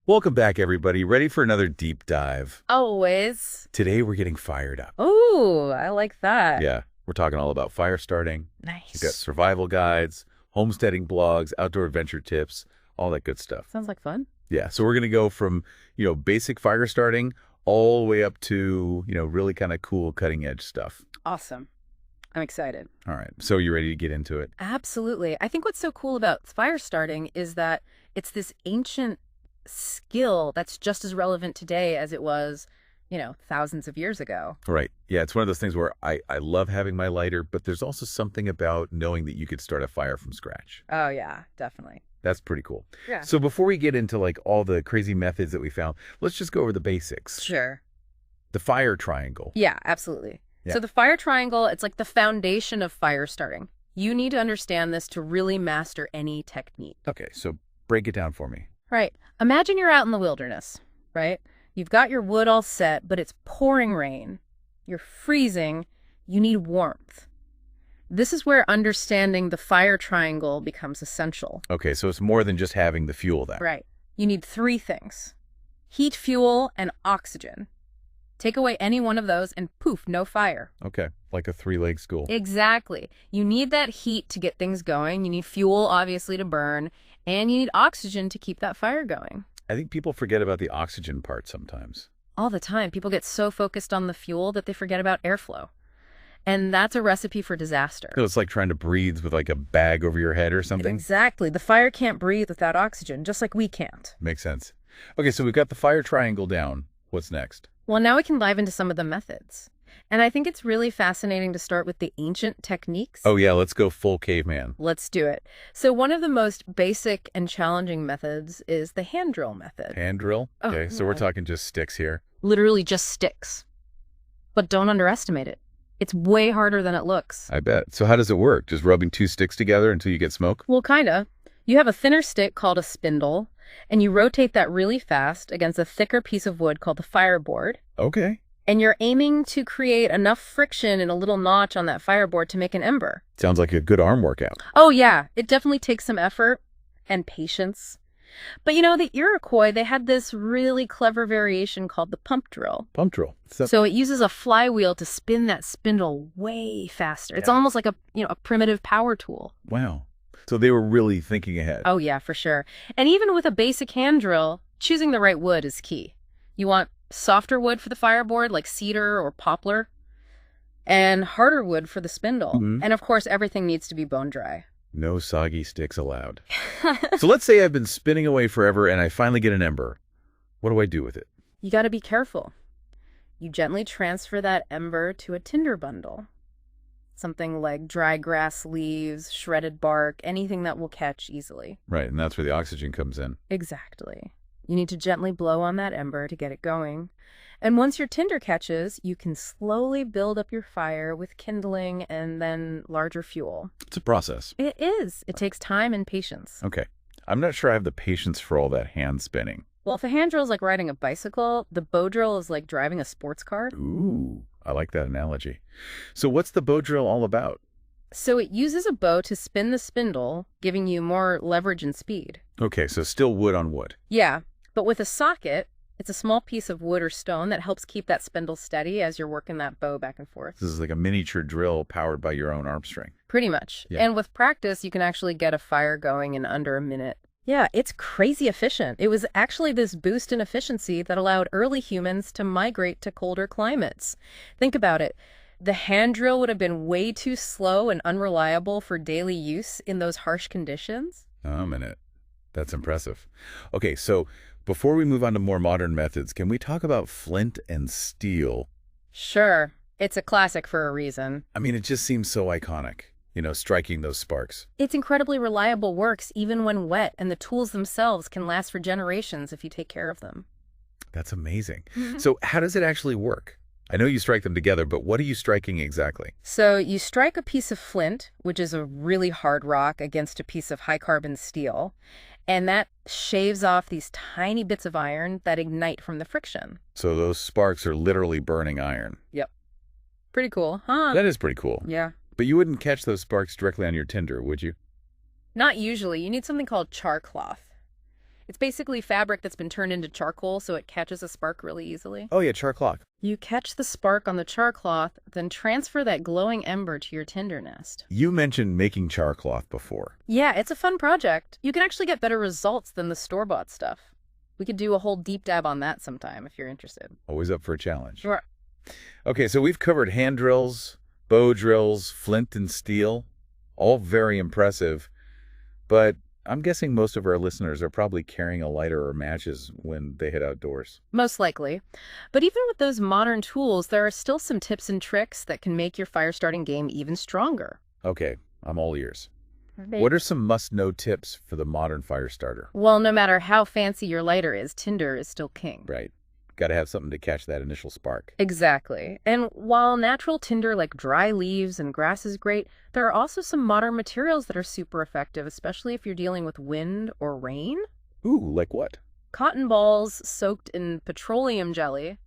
Welcome back, everybody. Ready for another deep dive? Always. Today, we're getting fired up. Oh, I like that. Yeah, we're talking all about fire starting. We've got Nice. survival guides, homesteading blogs, outdoor adventure tips, all that good stuff. Sounds like fun. Yeah, so we're going to go from, basic fire starting all the way up to, really kind of cool cutting edge stuff. Awesome. I'm excited. All right, so you ready to get into it? Absolutely. I think what's so cool about fire starting is that it's this ancient skill that's just as relevant today as it was, thousands of years ago. Right. Yeah, it's one of those things where I love having my lighter, but there's also something about knowing that you could start a fire from scratch. Oh, yeah, definitely. That's pretty cool. Yeah. So before we get into like all the crazy methods that we found, let's just go over the basics. Sure. The fire triangle. Yeah, absolutely. Yeah. So the fire triangle, it's like the foundation of fire starting. You need to understand this to really master any technique. Okay, so break it down for me. Right. Imagine you're out in the wilderness, right? You've got your wood all set, but it's pouring rain. You're freezing. You need warmth. This is where understanding the fire triangle becomes essential. Okay, so it's more than just having the fuel then. Right. You need three things: heat, fuel, and oxygen. Take away any one of those and poof, no fire. Okay, like a three-leg stool. Exactly. You need that heat to get things going. You need fuel, obviously, to burn. And you need oxygen to keep that fire going. I think people forget about the oxygen part sometimes. All the time. People get so focused on the fuel that they forget about airflow. And that's a recipe for disaster. So it's like trying to breathe with like a bag over your head or something. Exactly. The fire can't breathe without oxygen, just like we can't. Makes sense. Okay, so we've got the fire triangle down. What's next? Well, now we can dive into some of the methods. And I think it's really fascinating to start with the ancient techniques. Oh yeah, let's go full caveman. Let's do it. So one of the most basic and challenging methods is the hand drill method. Hand drill? Oh, Okay, so we're yeah. talking just sticks here. Literally just sticks. But don't underestimate it. It's way harder than it looks. I bet. So how does it work? Just rubbing two sticks together until you get smoke? Well, kinda. You have a thinner stick called a spindle, and you rotate that really fast against a thicker piece of wood called the fireboard. Okay. And you're aiming to create enough friction in a little notch on that fireboard to make an ember. Sounds like a good arm workout. Oh, yeah. It definitely takes some effort and patience. But the Iroquois, they had this really clever variation called the pump drill. Pump drill. So it uses a flywheel to spin that spindle way faster. It's Yeah. almost like a primitive power tool. Wow. So they were really thinking ahead. Oh, yeah, for sure. And even with a basic hand drill, choosing the right wood is key. You want softer wood for the fireboard, like cedar or poplar, and harder wood for the spindle. Mhm. And of course, everything needs to be bone dry. No soggy sticks allowed. So let's say I've been spinning away forever and I finally get an ember. What do I do with it? You got to be careful. You gently transfer that ember to a tinder bundle. Something like dry grass leaves, shredded bark, anything that will catch easily. Right, and that's where the oxygen comes in. Exactly. You need to gently blow on that ember to get it going. And once your tinder catches, you can slowly build up your fire with kindling and then larger fuel. It's a process. It is. It takes time and patience. Okay. I'm not sure I have the patience for all that hand spinning. Well, if a hand drill is like riding a bicycle, the bow drill is like driving a sports car. Ooh, I like that analogy. So what's the bow drill all about? So it uses a bow to spin the spindle, giving you more leverage and speed. Okay, so still wood on wood. Yeah, but with a socket, it's a small piece of wood or stone that helps keep that spindle steady as you're working that bow back and forth. This is like a miniature drill powered by your own arm string. Pretty much. Yeah. And with practice, you can actually get a fire going in under a minute. Yeah, it's crazy efficient. It was actually this boost in efficiency that allowed early humans to migrate to colder climates. Think about it. The hand drill would have been way too slow and unreliable for daily use in those harsh conditions. A minute. That's impressive. Okay, so before we move on to more modern methods, can we talk about flint and steel? Sure, it's a classic for a reason. I mean, it just seems so iconic, striking those sparks. It's incredibly reliable, works even when wet, and the tools themselves can last for generations if you take care of them. That's amazing. Mhm. So how does it actually work? I know you strike them together, but what are you striking exactly? So you strike a piece of flint, which is a really hard rock, against a piece of high-carbon steel, and that shaves off these tiny bits of iron that ignite from the friction. So those sparks are literally burning iron. Yep. Pretty cool, huh? That is pretty cool. Yeah. But you wouldn't catch those sparks directly on your tinder, would you? Not usually. You need something called char cloth. It's basically fabric that's been turned into charcoal so it catches a spark really easily. Oh yeah, char clock. You catch the spark on the char cloth, then transfer that glowing ember to your tinder nest. You mentioned making char cloth before. Yeah, it's a fun project. You can actually get better results than the store-bought stuff. We could do a whole deep dive on that sometime if you're interested. Always up for a challenge. Sure. Okay, so we've covered hand drills, bow drills, flint and steel. All very impressive. But I'm guessing most of our listeners are probably carrying a lighter or matches when they head outdoors. Most likely. But even with those modern tools, there are still some tips and tricks that can make your fire starting game even stronger. Okay, I'm all ears. What are some must-know tips for the modern fire starter? Well, no matter how fancy your lighter is, tinder is still king. Right. Got to have something to catch that initial spark. Exactly. And while natural tinder like dry leaves and grass is great, there are also some modern materials that are super effective, especially if you're dealing with wind or rain. Ooh, like what? Cotton balls soaked in petroleum jelly.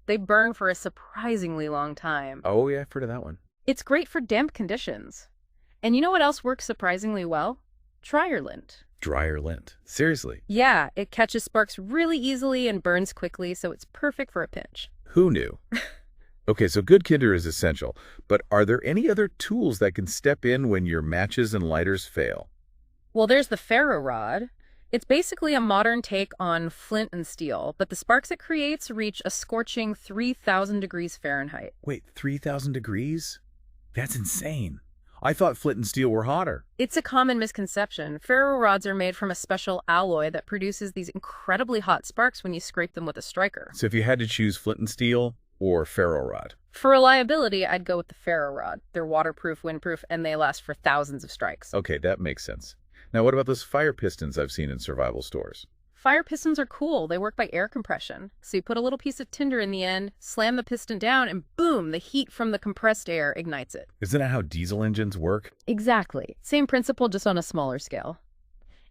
They burn for a surprisingly long time. Oh, yeah, I've heard of that one. It's great for damp conditions. And you know what else works surprisingly well? Dryer lint. Dryer lint. Seriously. Yeah, it catches sparks really easily and burns quickly, so it's perfect for a pinch. Who knew? Okay, so good kindler is essential, but are there any other tools that can step in when your matches and lighters fail? Well, there's the ferro rod. It's basically a modern take on flint and steel, but the sparks it creates reach a scorching 3,000 degrees Fahrenheit. Wait, 3,000 degrees? That's insane. I thought flint and steel were hotter. It's a common misconception. Ferro rods are made from a special alloy that produces these incredibly hot sparks when you scrape them with a striker. So if you had to choose flint and steel or ferro rod? For reliability, I'd go with the ferro rod. They're waterproof, windproof, and they last for thousands of strikes. Okay, that makes sense. Now what about those fire pistons I've seen in survival stores? Fire pistons are cool. They work by air compression. So you put a little piece of tinder in the end, slam the piston down, and boom, the heat from the compressed air ignites it. Isn't that how diesel engines work? Exactly. Same principle, just on a smaller scale.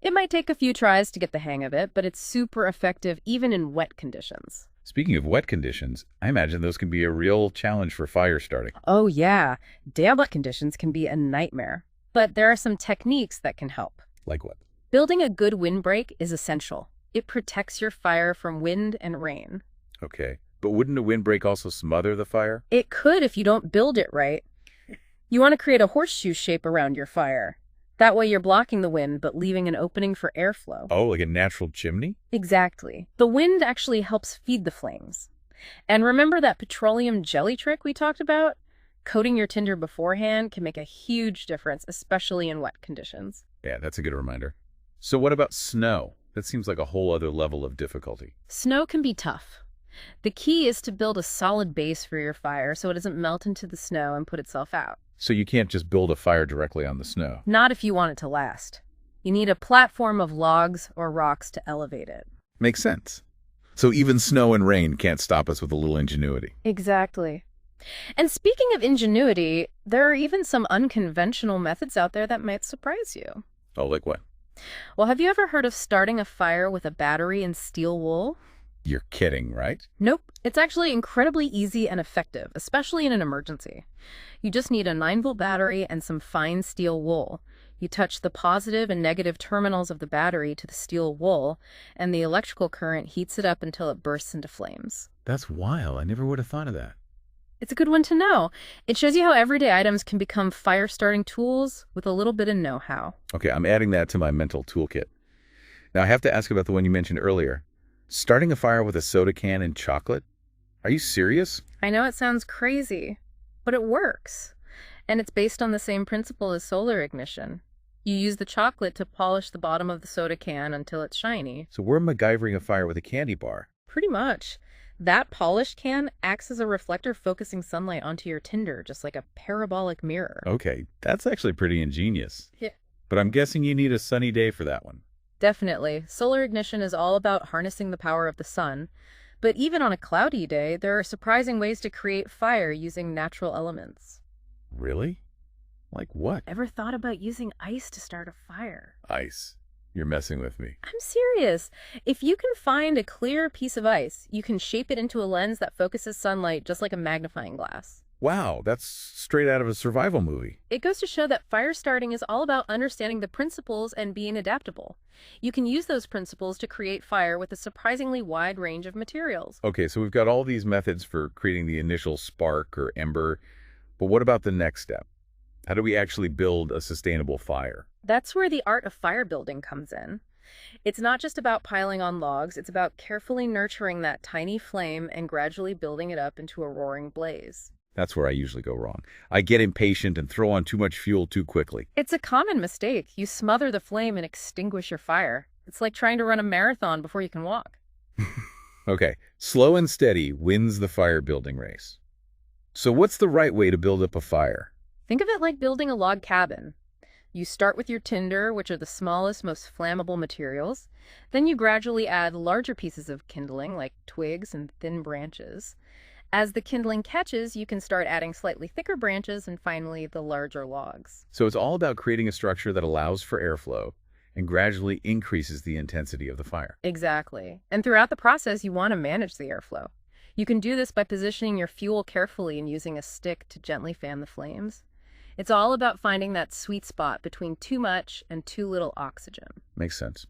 It might take a few tries to get the hang of it, but it's super effective even in wet conditions. Speaking of wet conditions, I imagine those can be a real challenge for fire starting. Oh yeah, damp wet conditions can be a nightmare. But there are some techniques that can help. Like what? Building a good windbreak is essential. It protects your fire from wind and rain. Okay, but wouldn't a windbreak also smother the fire? It could if you don't build it right. You want to create a horseshoe shape around your fire. That way you're blocking the wind but leaving an opening for airflow. Oh, like a natural chimney? Exactly. The wind actually helps feed the flames. And remember that petroleum jelly trick we talked about? Coating your tinder beforehand can make a huge difference, especially in wet conditions. Yeah, that's a good reminder. So what about snow? That seems like a whole other level of difficulty. Snow can be tough. The key is to build a solid base for your fire so it doesn't melt into the snow and put itself out. So you can't just build a fire directly on the snow. Not if you want it to last. You need a platform of logs or rocks to elevate it. Makes sense. So even snow and rain can't stop us with a little ingenuity. Exactly. And speaking of ingenuity, there are even some unconventional methods out there that might surprise you. Oh, like what? Well, have you ever heard of starting a fire with a battery and steel wool? You're kidding, right? Nope. It's actually incredibly easy and effective, especially in an emergency. You just need a 9-volt battery and some fine steel wool. You touch the positive and negative terminals of the battery to the steel wool, and the electrical current heats it up until it bursts into flames. That's wild. I never would have thought of that. It's a good one to know. It shows you how everyday items can become fire-starting tools with a little bit of know-how. Okay, I'm adding that to my mental toolkit. Now, I have to ask about the one you mentioned earlier. Starting a fire with a soda can and chocolate? Are you serious? I know it sounds crazy, but it works. And it's based on the same principle as solar ignition. You use the chocolate to polish the bottom of the soda can until it's shiny. So we're MacGyvering a fire with a candy bar. Pretty much. That polished can acts as a reflector focusing sunlight onto your tinder, just like a parabolic mirror. Okay, that's actually pretty ingenious. Yeah. But I'm guessing you need a sunny day for that one. Definitely. Solar ignition is all about harnessing the power of the sun. But even on a cloudy day, there are surprising ways to create fire using natural elements. Really? Like what? Ever thought about using ice to start a fire? Ice. You're messing with me. I'm serious. If you can find a clear piece of ice, you can shape it into a lens that focuses sunlight just like a magnifying glass. Wow, that's straight out of a survival movie. It goes to show that fire starting is all about understanding the principles and being adaptable. You can use those principles to create fire with a surprisingly wide range of materials. Okay, so we've got all these methods for creating the initial spark or ember, but what about the next step? How do we actually build a sustainable fire? That's where the art of fire building comes in. It's not just about piling on logs, it's about carefully nurturing that tiny flame and gradually building it up into a roaring blaze. That's where I usually go wrong. I get impatient and throw on too much fuel too quickly. It's a common mistake. You smother the flame and extinguish your fire. It's like trying to run a marathon before you can walk. Okay, slow and steady wins the fire building race. So what's the right way to build up a fire? Think of it like building a log cabin. You start with your tinder, which are the smallest, most flammable materials. Then you gradually add larger pieces of kindling, like twigs and thin branches. As the kindling catches, you can start adding slightly thicker branches and finally the larger logs. So it's all about creating a structure that allows for airflow and gradually increases the intensity of the fire. Exactly. And throughout the process, you want to manage the airflow. You can do this by positioning your fuel carefully and using a stick to gently fan the flames. It's all about finding that sweet spot between too much and too little oxygen. Makes sense.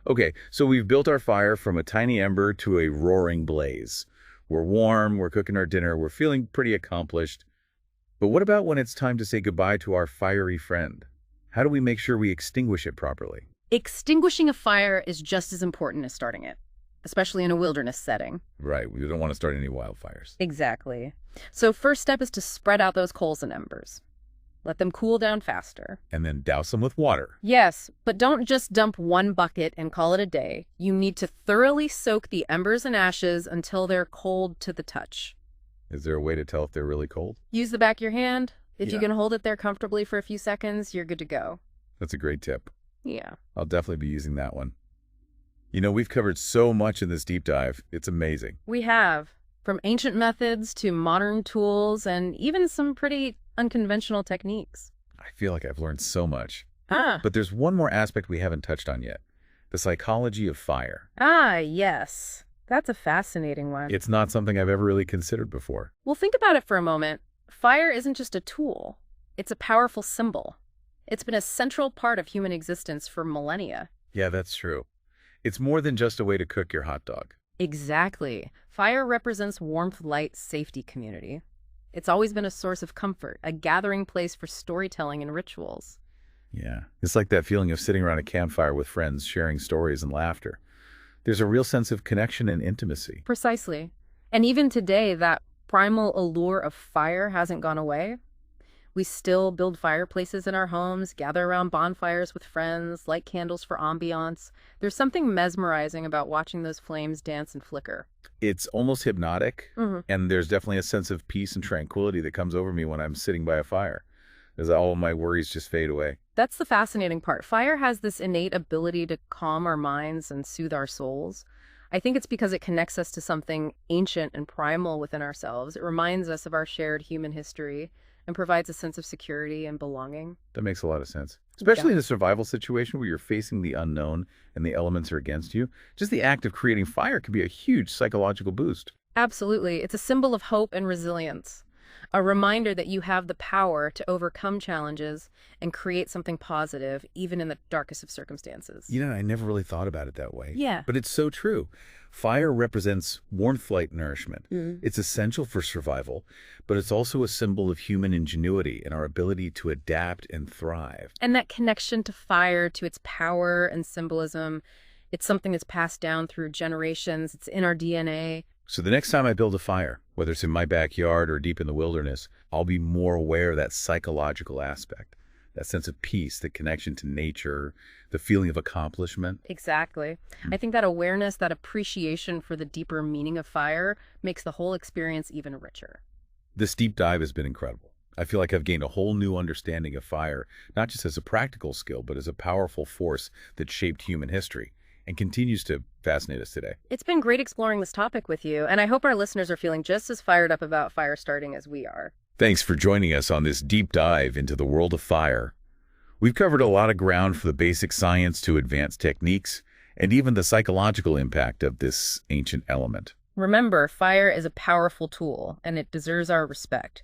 Okay, so we've built our fire from a tiny ember to a roaring blaze. We're warm, we're cooking our dinner, we're feeling pretty accomplished. But what about when it's time to say goodbye to our fiery friend? How do we make sure we extinguish it properly? Extinguishing a fire is just as important as starting it, especially in a wilderness setting. Right, we don't want to start any wildfires. Exactly. So first step is to spread out those coals and embers. Let them cool down faster. And then douse them with water. Yes, but don't just dump one bucket and call it a day. You need to thoroughly soak the embers and ashes until they're cold to the touch. Is there a way to tell if they're really cold? Use the back of your hand. If you Yeah. can hold it there comfortably for a few seconds, you're good to go. That's a great tip. Yeah. I'll definitely be using that one. You know, we've covered so much in this deep dive. It's amazing. We have. From ancient methods to modern tools and even some pretty unconventional techniques. I feel like I've learned so much. Ah. But there's one more aspect we haven't touched on yet. The psychology of fire. Ah, yes. That's a fascinating one. It's not something I've ever really considered before. Well, think about it for a moment. Fire isn't just a tool. It's a powerful symbol. It's been a central part of human existence for millennia. Yeah, that's true. It's more than just a way to cook your hot dog. Exactly. Fire represents warmth, light, safety, community. It's always been a source of comfort, a gathering place for storytelling and rituals. Yeah. It's like that feeling of sitting around a campfire with friends, sharing stories and laughter. There's a real sense of connection and intimacy. Precisely. And even today, that primal allure of fire hasn't gone away. We still build fireplaces in our homes, gather around bonfires with friends, light candles for ambiance. There's something mesmerizing about watching those flames dance and flicker. It's almost hypnotic, Mhm. and there's definitely a sense of peace and tranquility that comes over me when I'm sitting by a fire, as all of my worries just fade away. That's the fascinating part. Fire has this innate ability to calm our minds and soothe our souls. I think it's because it connects us to something ancient and primal within ourselves. It reminds us of our shared human history and provides a sense of security and belonging. That makes a lot of sense. Especially Yeah. in a survival situation where you're facing the unknown and the elements are against you. Just the act of creating fire can be a huge psychological boost. Absolutely. It's a symbol of hope and resilience, a reminder that you have the power to overcome challenges and create something positive, even in the darkest of circumstances. You know, I never really thought about it that way. Yeah. But it's so true. Fire represents warmth, light, nourishment. Mm. It's essential for survival, but it's also a symbol of human ingenuity and our ability to adapt and thrive. And that connection to fire, to its power and symbolism, it's something that's passed down through generations. It's in our DNA. So the next time I build a fire, whether it's in my backyard or deep in the wilderness, I'll be more aware of that psychological aspect, that sense of peace, the connection to nature, the feeling of accomplishment. Exactly. I think that awareness, that appreciation for the deeper meaning of fire makes the whole experience even richer. This deep dive has been incredible. I feel like I've gained a whole new understanding of fire, not just as a practical skill, but as a powerful force that shaped human history and continues to fascinate us today. It's been great exploring this topic with you, and I hope our listeners are feeling just as fired up about fire starting as we are. Thanks for joining us on this deep dive into the world of fire. We've covered a lot of ground, from the basic science to advanced techniques, and even the psychological impact of this ancient element. Remember, fire is a powerful tool, and it deserves our respect.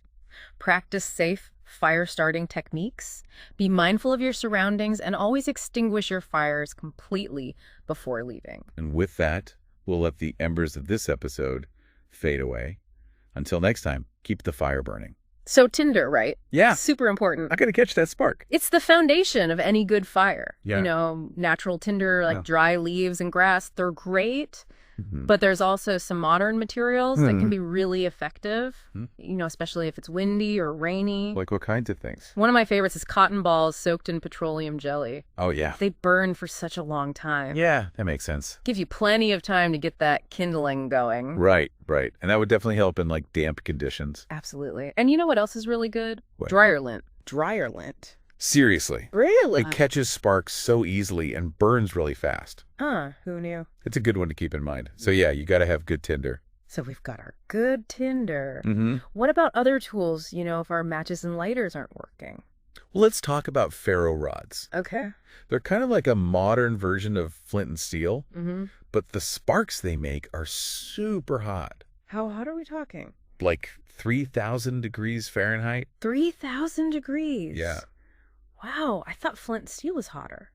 Practice safe fire starting techniques. Be mindful of your surroundings and always extinguish your fires completely before leaving. And with that, we'll let the embers of this episode fade away. Until next time, keep the fire burning. So tinder, right? Yeah. Super important. I gotta catch that spark. It's the foundation of any good fire. Yeah. You know, natural tinder like dry leaves and grass, they're great. Mm-hmm. But there's also some modern materials that can be really effective, you know, especially if it's windy or rainy. Like what kinds of things? One of my favorites is cotton balls soaked in petroleum jelly. Oh, yeah. They burn for such a long time. Yeah, that makes sense. Give you plenty of time to get that kindling going. Right. And that would definitely help in like damp conditions. Absolutely. And you know what else is really good? What? Dryer lint. Dryer lint. Seriously. Really? It catches sparks so easily and burns really fast. Who knew? It's a good one to keep in mind. So yeah, you got to have good tinder. So we've got our good tinder. Mm-hmm. What about other tools, you know, if our matches and lighters aren't working? Well, let's talk about ferro rods. Okay. They're kind of like a modern version of flint and steel, but the sparks they make are super hot. How hot are we talking? Like 3,000 degrees Fahrenheit. 3,000 degrees? Yeah. Wow, I thought flint and steel was hotter.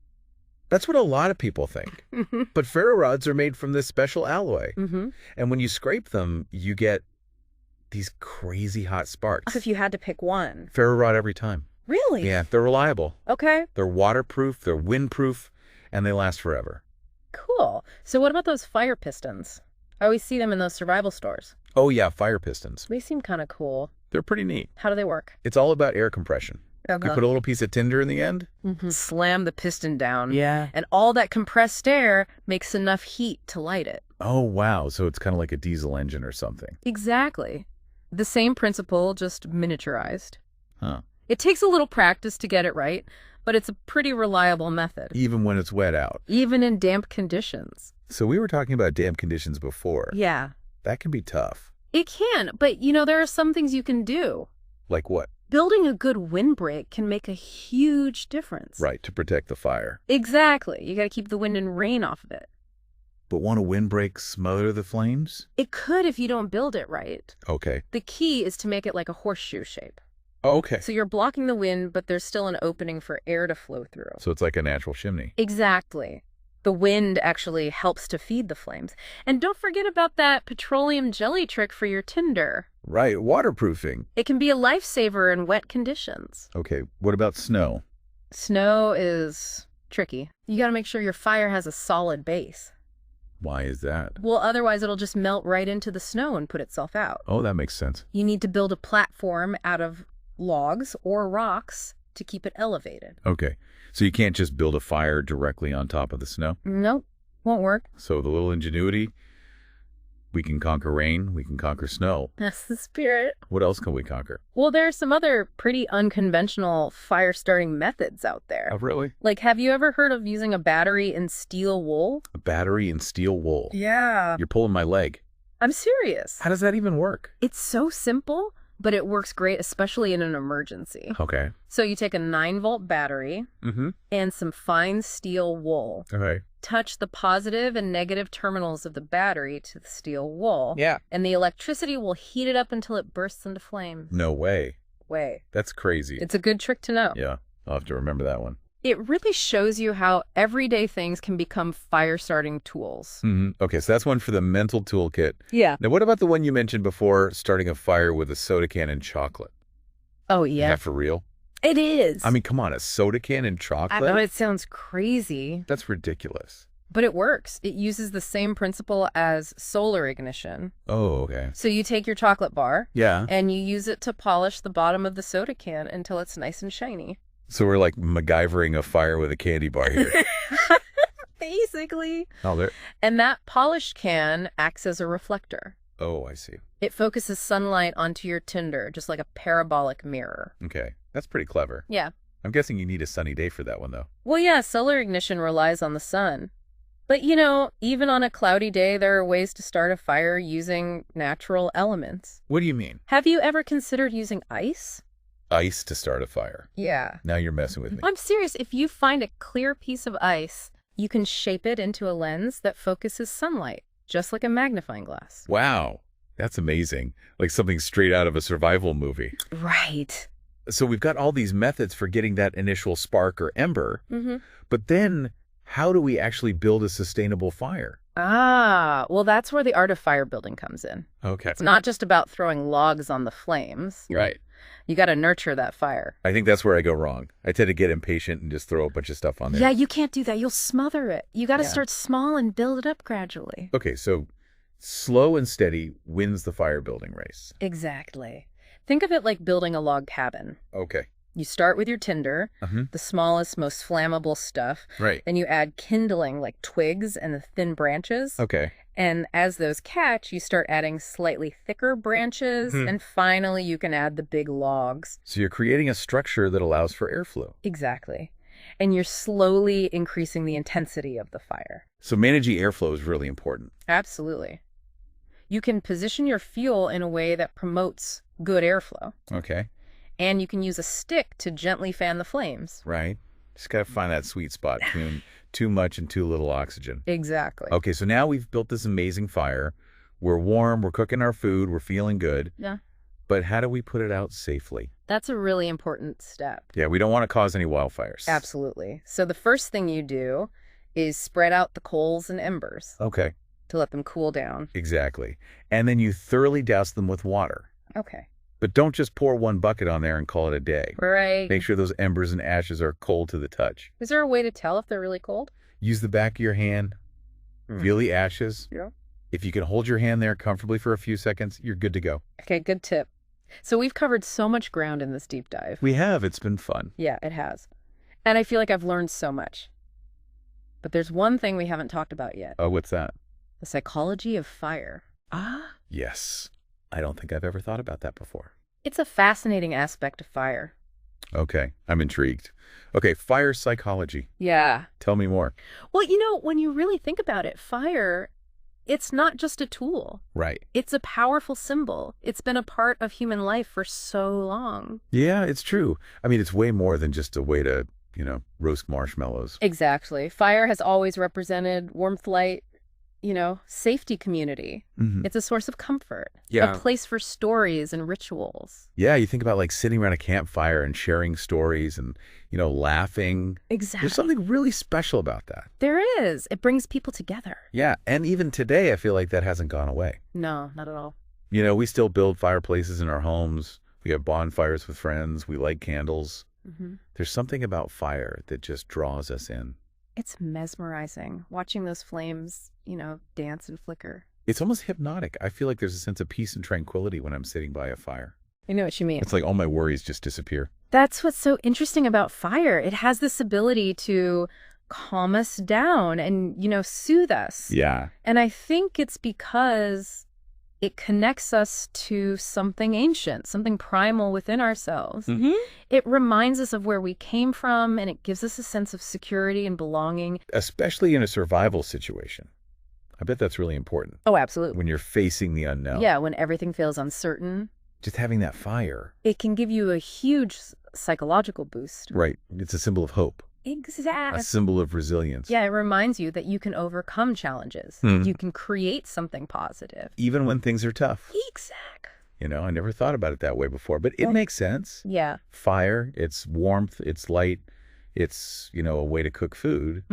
That's what a lot of people think. But ferro rods are made from this special alloy. And when you scrape them, you get these crazy hot sparks. So if you had to pick one. Ferro rod every time. Really? Yeah, they're reliable. Okay. They're waterproof, they're windproof, and they last forever. Cool. So what about those fire pistons? I always see them in those survival stores. Oh yeah, fire pistons. They seem kind of cool. They're pretty neat. How do they work? It's all about air compression. Okay. You put a little piece of tinder in the end. Slam the piston down. Yeah. And all that compressed air makes enough heat to light it. Oh, wow. So it's kind of like a diesel engine or something. Exactly. The same principle, just miniaturized. Huh. It takes a little practice to get it right, but it's a pretty reliable method. Even when it's wet out. Even in damp conditions. So we were talking about damp conditions before. Yeah. That can be tough. It can, but you know, there are some things you can do. Like what? Building a good windbreak can make a huge difference. Right, to protect the fire. Exactly. You got to keep the wind and rain off of it. But won't a windbreak smother the flames? It could if you don't build it right. Okay. The key is to make it like a horseshoe shape. Oh, okay. So you're blocking the wind, but there's still an opening for air to flow through. So it's like a natural chimney. Exactly. The wind actually helps to feed the flames. And don't forget about that petroleum jelly trick for your tinder. Right, waterproofing. It can be a lifesaver in wet conditions. Okay, what about snow? Snow is tricky. You got to make sure your fire has a solid base. Why is that? Well, otherwise it'll just melt right into the snow and put itself out. Oh, that makes sense. You need to build a platform out of logs or rocks to keep it elevated. Okay, so you can't just build a fire directly on top of the snow? Nope, won't work. So the little ingenuity, we can conquer rain, we can conquer snow. That's the spirit. What else can we conquer? Well, there are some other pretty unconventional fire starting methods out there. Oh, really? Like, have you ever heard of using a battery in steel wool? A battery in steel wool. Yeah. You're pulling my leg. I'm serious. How does that even work? It's so simple, but it works great, especially in an emergency. Okay. So you take a 9-volt battery and some fine steel wool. Okay. Touch the positive and negative terminals of the battery to the steel wool. Yeah. And the electricity will heat it up until it bursts into flame. No way. Way. That's crazy. It's a good trick to know. Yeah, I'll have to remember that one. It really shows you how everyday things can become fire-starting tools. Okay, so that's one for the mental toolkit. Yeah. Now, what about the one you mentioned before, starting a fire with a soda can and chocolate? Oh, Is yeah. that for real? It is. I mean, come on, a soda can and I chocolate? know it sounds crazy, That's ridiculous. but it works. It uses the same principle as solar ignition. Oh, okay. So you take your chocolate bar Yeah. and you use it to polish the bottom of the soda can until it's nice and shiny. So we're like MacGyvering a fire with a candy bar here. Basically. Oh, there. And that polished can acts as a reflector. Oh, I see. It focuses sunlight onto your tinder, just like a parabolic mirror. Okay, that's pretty clever. Yeah. I'm guessing you need a sunny day for that one, though. Well, yeah, solar ignition relies on the sun. But, you know, even on a cloudy day, there are ways to start a fire using natural elements. What do you mean? Have you ever considered using ice? Ice to start a fire. Yeah. Now you're messing with me. I'm serious. If you find a clear piece of ice, you can shape it into a lens that focuses sunlight, just like a magnifying glass. Wow. That's amazing. Like something straight out of a survival movie. Right. So we've got all these methods for getting that initial spark or ember, but then how do we actually build a sustainable fire? Ah, well, that's where the art of fire building comes in. Okay. It's not just about throwing logs on the flames. Right. You got to nurture that fire. I think that's where I go wrong. I tend to get impatient and just throw a bunch of stuff on there. Yeah, you can't do that. You'll smother it. You got to start small and build it up gradually. Okay, so slow and steady wins the fire building race. Exactly. Think of it like building a log cabin. Okay. You start with your tinder, the smallest, most flammable stuff. Right. Then you add kindling like twigs and the thin branches. Okay. And as those catch, you start adding slightly thicker branches. And finally, you can add the big logs. So you're creating a structure that allows for airflow. Exactly. And you're slowly increasing the intensity of the fire. So managing airflow is really important. Absolutely. You can position your fuel in a way that promotes good airflow. Okay. And you can use a stick to gently fan the flames. Right. Just got to find that sweet spot between too much and too little oxygen. Exactly. Okay, so now we've built this amazing fire. We're warm, we're cooking our food, we're feeling good. Yeah. But how do we put it out safely? That's a really important step. Yeah, we don't want to cause any wildfires. Absolutely. So the first thing you do is spread out the coals and embers Okay, to let them cool down. exactly. And then you thoroughly douse them with water. Okay. But don't just pour one bucket on there and call it a day. Right. Make sure those embers and ashes are cold to the touch. Is there a way to tell if they're really cold? Use the back of your hand. Feel the ashes. Yeah. If you can hold your hand there comfortably for a few seconds, you're good to go. Okay, good tip. So we've covered so much ground in this deep dive. We have. It's been fun. Yeah, it has. And I feel like I've learned so much. But there's one thing we haven't talked about yet. Oh, what's that? The psychology of fire. Yes. I don't think I've ever thought about that before. It's a fascinating aspect of fire. Okay, I'm intrigued. Okay, fire psychology. Yeah. Tell me more. Well, when you really think about it, fire, it's not just a tool. Right. It's a powerful symbol. It's been a part of human life for so long. Yeah, it's true. I mean, it's way more than just a way to, roast marshmallows. Exactly. Fire has always represented warmth, light, safety, community. It's a source of comfort. Yeah. A place for stories and rituals. Yeah, you think about like sitting around a campfire and sharing stories and, laughing. Exactly. There's something really special about that. There is. It brings people together. Yeah, and even today, I feel like that hasn't gone away. No, not at all. We still build fireplaces in our homes. We have bonfires with friends. We light candles. There's something about fire that just draws us in. It's mesmerizing, watching those flames, dance and flicker. It's almost hypnotic. I feel like there's a sense of peace and tranquility when I'm sitting by a fire. I know what you mean. It's like all my worries just disappear. That's what's so interesting about fire. It has this ability to calm us down and, soothe us. Yeah. And I think it's because it connects us to something ancient, something primal within ourselves. It reminds us of where we came from, and it gives us a sense of security and belonging. Especially in a survival situation. I bet that's really important. Oh, absolutely. When you're facing the unknown. Yeah, when everything feels uncertain. Just having that fire. It can give you a huge psychological boost. Right. It's a symbol of hope. Exactly. A symbol of resilience. Yeah, it reminds you that you can overcome challenges. You can create something positive. Even when things are tough. Exactly. I never thought about it that way before, but it makes sense. Yeah. Fire, it's warmth, it's light, it's, a way to cook food.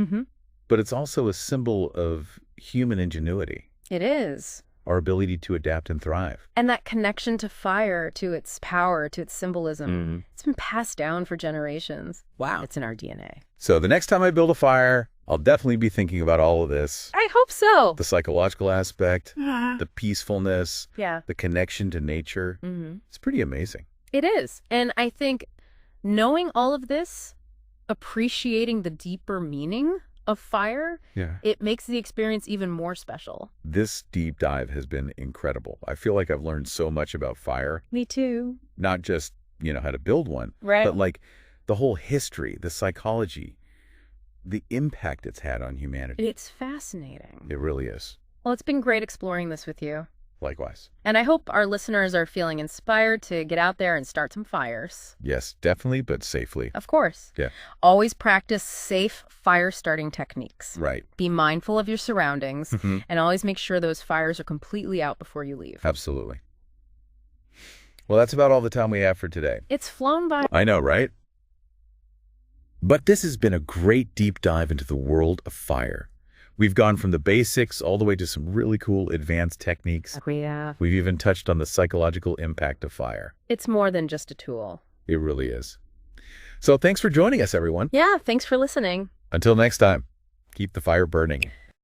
But it's also a symbol of human ingenuity. It is. Our ability to adapt and thrive. And that connection to fire, to its power, to its symbolism, it's been passed down for generations. Wow. It's in our DNA. So the next time I build a fire, I'll definitely be thinking about all of this. I hope so. The psychological aspect, the peacefulness, Yeah. the connection to nature. It's pretty amazing. It is. And I think knowing all of this, appreciating the deeper meaning of fire, it makes the experience even more special. This deep dive has been incredible. I feel like I've learned so much about fire. Me too. Not just, how to build one, Right. but like the whole history, the psychology, the impact it's had on humanity. It's fascinating. It really is. Well, it's been great exploring this with you. Likewise. And I hope our listeners are feeling inspired to get out there and start some fires. Yes, definitely, but safely. Of course. Yeah. Always practice safe fire starting techniques. Right. Be mindful of your surroundings and always make sure those fires are completely out before you leave. Absolutely. Well, that's about all the time we have for today. It's flown by. I know, right? But this has been a great deep dive into the world of fire. We've gone from the basics all the way to some really cool advanced techniques. Yeah. We've even touched on the psychological impact of fire. It's more than just a tool. It really is. So thanks for joining us, everyone. Yeah, thanks for listening. Until next time, keep the fire burning.